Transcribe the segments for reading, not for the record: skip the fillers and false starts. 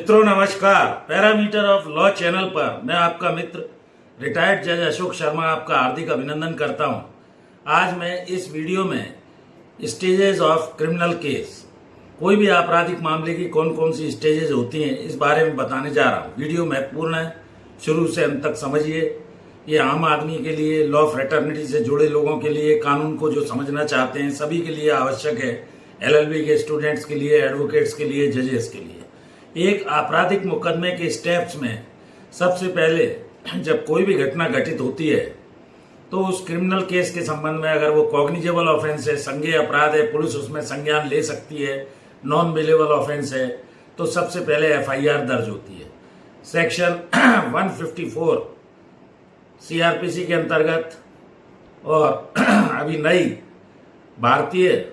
मित्रों नमस्कार। Parameter of law channel पर मैं आपका मित्र रिटायर्ड जज अशोक शर्मा आपका हार्दिक अभिनंदन करता हूं। आज मैं इस वीडियो में स्टेजेस ऑफ क्रिमिनल केस, कोई भी आपराधिक मामले की कौन कौन सी स्टेजेस होती हैं इस बारे में बताने जा रहा हूं। वीडियो महत्वपूर्ण है, शुरू से अंत तक समझिए। ये आम आदमी के लिए, लॉ फ्रेटर्निटी से जुड़े लोगों के लिए, कानून को जो समझना चाहते हैं सभी के लिए आवश्यक है। LLB के स्टूडेंट्स के लिए, एडवोकेट्स के लिए, जजेस के लिए। एक आपराधिक मुकदमे के स्टेप्स में सबसे पहले जब कोई भी घटना घटित होती है तो उस क्रिमिनल केस के संबंध में अगर वो कॉग्निजेबल ऑफेंस है, संज्ञेय अपराध है, पुलिस उसमें संज्ञान ले सकती है, नॉन बेलेबल ऑफेंस है, तो सबसे पहले FIR दर्ज होती है। सेक्शन 154 CRPC के अंतर्गत और अभी नई भारतीय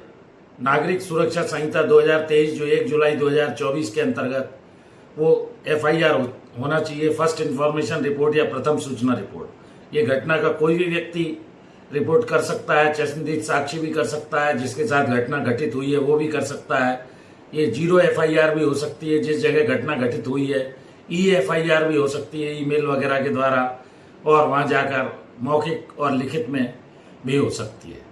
नागरिक सुरक्षा संहिता 2023 जो 1 जुलाई 2024 के अंतर्गत वो FIR होना चाहिए, फर्स्ट इंफॉर्मेशन रिपोर्ट या प्रथम सूचना रिपोर्ट। ये घटना का कोई भी व्यक्ति रिपोर्ट कर सकता है, चश्मदीद साक्षी भी कर सकता है, जिसके साथ घटना घटित हुई है वो भी कर सकता है। ये 0 FIR भी हो सकती है जिस जगह घटना घटित हुई है, EFIR भी हो सकती है ईमेल वगैरह के द्वारा, और वहां जाकर मौखिक और लिखित में भी हो सकती है।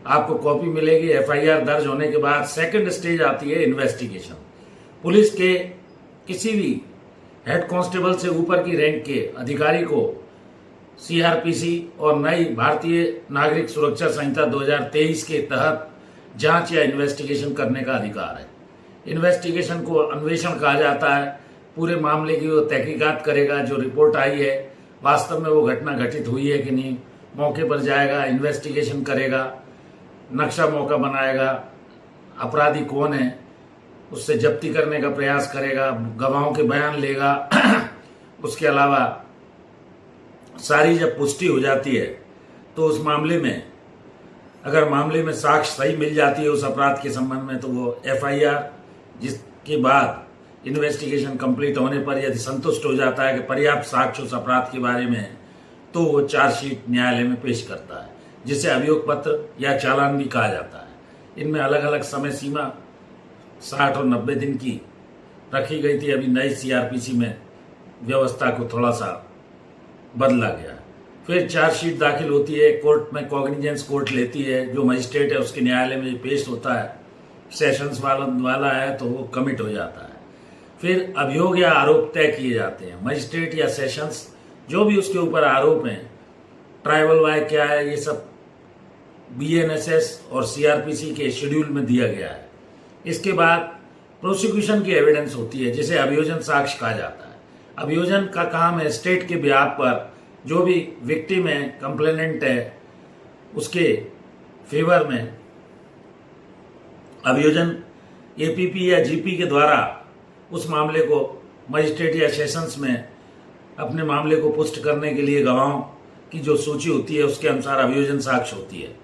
आपको कॉपी मिलेगी। FIR दर्ज होने के बाद सेकंड स्टेज आती है इन्वेस्टिगेशन। पुलिस के किसी भी हेड कांस्टेबल से ऊपर की रैंक के अधिकारी को CRPC और नई भारतीय नागरिक सुरक्षा संहिता 2023 के तहत जांच या इन्वेस्टिगेशन करने का अधिकार है। इन्वेस्टिगेशन को अन्वेषण कहा जाता है। पूरे मामले की वो तहकीकात करेगा, जो रिपोर्ट आई है वास्तव में वो घटना घटित हुई है कि नहीं, मौके पर जाएगा, इन्वेस्टिगेशन करेगा, नक्शा मौका बनाएगा, अपराधी कौन है उससे जब्ती करने का प्रयास करेगा, गवाहों के बयान लेगा। उसके अलावा सारी जब पुष्टि हो जाती है तो उस मामले में अगर मामले में साक्ष्य सही मिल जाती है उस अपराध के संबंध में तो वो FIR, जिसके बाद इन्वेस्टिगेशन कंप्लीट होने पर यदि संतुष्ट हो जाता है कि पर्याप्त साक्ष्य उस अपराध के बारे में है तो वो चार्जशीट न्यायालय में पेश करता है, जिसे अभियोग पत्र या चालान भी कहा जाता है। इनमें अलग अलग समय सीमा 60 और 90 दिन की रखी गई थी। अभी नई CRPC में व्यवस्था को थोड़ा सा बदला गया। फिर चार्जशीट दाखिल होती है, कोर्ट में कॉग्निजेंस कोर्ट लेती है, जो मजिस्ट्रेट है उसके न्यायालय में पेश होता है। सेशंस वाला है तो वो कमिट हो जाता है। फिर अभियोग या आरोप तय किए जाते हैं। मजिस्ट्रेट या सेशंस जो भी उसके ऊपर आरोप हैं, ट्राइबल वाय क्या है, ये सब BNSS और CRPC के शेड्यूल में दिया गया है। इसके बाद प्रोसिक्यूशन की एविडेंस होती है, जिसे अभियोजन साक्ष्य कहा जाता है। अभियोजन का काम है स्टेट के बिहाफ पर जो भी विक्टिम है, कंप्लेनेंट है, उसके फेवर में अभियोजन APP या GP के द्वारा उस मामले को मजिस्ट्रेट या सेशंस में अपने मामले को पुष्ट करने के लिए गवाहों की जो सूची होती है उसके अनुसार अभियोजन साक्ष्य होती है।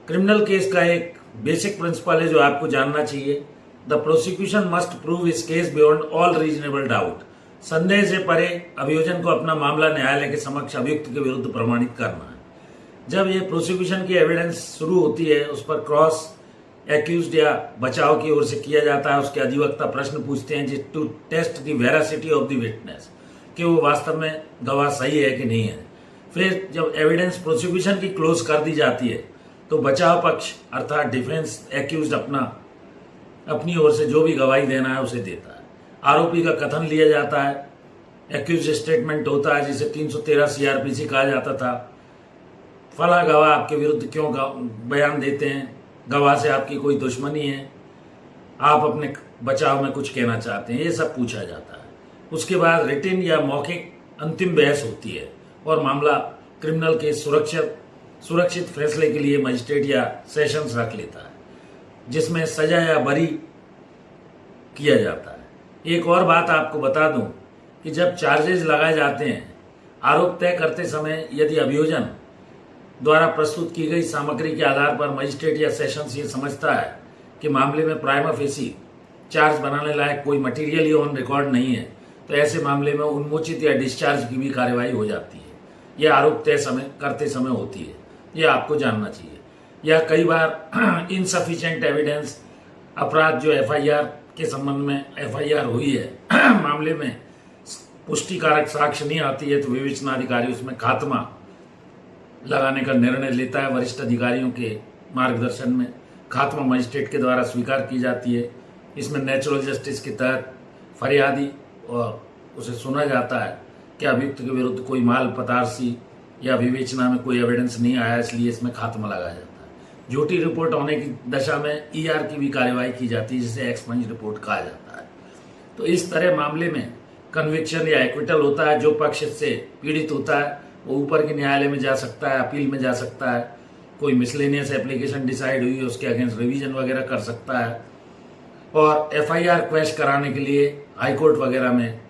क्रिमिनल केस का एक बेसिक प्रिंसिपल है जो आपको जानना चाहिए। The prosecution must prove his case beyond all reasonable doubt. संदेह से परे अभियोजन को अपना मामला न्यायालय के समक्ष अभियुक्त के विरुद्ध प्रमाणित करना है। जब ये प्रोसिक्यूशन की एविडेंस शुरू होती है, उस पर क्रॉस एक्यूज्ड या बचाव की ओर से किया जाता है। उसके अधिवक्ता प्रश्न पूछते हैं to test the veracity of the witness, कि वो वास्तव में गवाह सही है कि नहीं है। फिर जब एविडेंस प्रोसिक्यूशन की क्लोज कर दी जाती है तो बचाव पक्ष अर्थात डिफेंस एक्यूज्ड अपनी ओर से जो भी गवाही देना है उसे देता है। आरोपी का कथन लिया जाता है, एक्यूज स्टेटमेंट होता है जिसे 313 CRPC कहा जाता था। फला गवाह आपके विरुद्ध क्यों बयान देते हैं, गवाह से आपकी कोई दुश्मनी है, आप अपने बचाव में कुछ कहना चाहते हैं, ये सब पूछा जाता है। उसके बाद रिटिन या मौखिक अंतिम बहस होती है और मामला क्रिमिनल के सुरक्षित फैसले के लिए मजिस्ट्रेट या सेशंस रख लेता है, जिसमें सजा या बरी किया जाता है। एक और बात आपको बता दूं कि जब चार्जेस लगाए जाते हैं, आरोप तय करते समय यदि अभियोजन द्वारा प्रस्तुत की गई सामग्री के आधार पर मजिस्ट्रेट या सेशंस ये समझता है कि मामले में प्राइमा फेसी चार्ज बनाने लायक कोई मटीरियल या ऑन रिकॉर्ड नहीं है, तो ऐसे मामले में उन्मोचित या डिस्चार्ज की भी कार्यवाही हो जाती है। यह आरोप तय करते समय होती है, यह आपको जानना चाहिए। या कई बार इनसफिशिएंट एविडेंस अपराध जो FIR के संबंध में एफआईआर हुई है मामले में पुष्टिकारक साक्ष्य नहीं आती है तो विवेचनाधिकारी उसमें खात्मा लगाने का निर्णय लेता है। वरिष्ठ अधिकारियों के मार्गदर्शन में खात्मा मजिस्ट्रेट के द्वारा स्वीकार की जाती है। इसमें नेचुरल जस्टिस के तहत फरियादी और उसे सुना जाता है कि अभियुक्त के विरुद्ध कोई माल पतारसी या विवेचना में कोई एविडेंस नहीं आया, इसलिए इसमें खात्मा लगाया जाता है। झूठी रिपोर्ट होने की दशा में ईआर की भी कार्यवाही की जाती है, जिसे एक्सपंज रिपोर्ट कहा जाता है। तो इस तरह मामले में कन्विक्शन या एक्विटल होता है। जो पक्ष इससे पीड़ित होता है वो ऊपर के न्यायालय में जा सकता है, अपील में जा सकता है, कोई मिसलेनियस एप्लीकेशन डिसाइड हुई है उसके अगेंस्ट रिवीजन वगैरह कर सकता है। और एफआईआर क्वैश कराने के लिए हाईकोर्ट वगैरह में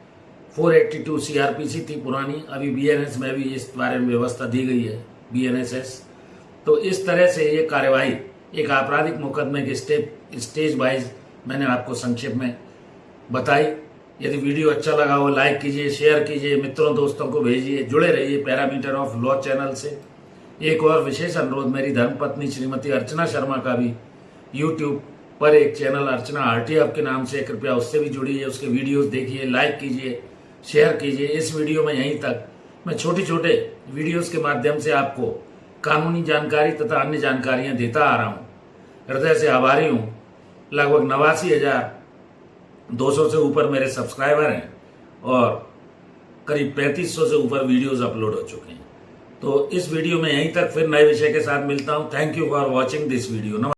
482 सीआरपीसी थी पुरानी, अभी बीएनएस में भी इस बारे में व्यवस्था दी गई है, बीएनएसएस। तो इस तरह से ये कार्यवाही एक आपराधिक मुकदमे के स्टेज वाइज मैंने आपको संक्षेप में बताई। यदि वीडियो अच्छा लगा हो लाइक कीजिए, शेयर कीजिए, मित्रों दोस्तों को भेजिए, जुड़े रहिए पैरामीटर ऑफ लॉ चैनल से। एक और विशेष अनुरोध, मेरी धर्मपत्नी श्रीमती अर्चना शर्मा का भी यूट्यूब पर एक चैनल अर्चना आरटी हब के नाम से, कृपया उससे भी जुड़िए, उसके वीडियोस देखिए, लाइक कीजिए, शेयर कीजिए। इस वीडियो में यहीं तक। मैं छोटे छोटे वीडियोस के माध्यम से आपको कानूनी जानकारी तथा अन्य जानकारियां देता आ रहा हूं। हृदय से आभारी हूं। लगभग 89,200 से ऊपर मेरे सब्सक्राइबर हैं और करीब 3500 से ऊपर वीडियोस अपलोड हो चुके हैं। तो इस वीडियो में यहीं तक, फिर नए विषय के साथ मिलता हूं। Thank you for watching this video.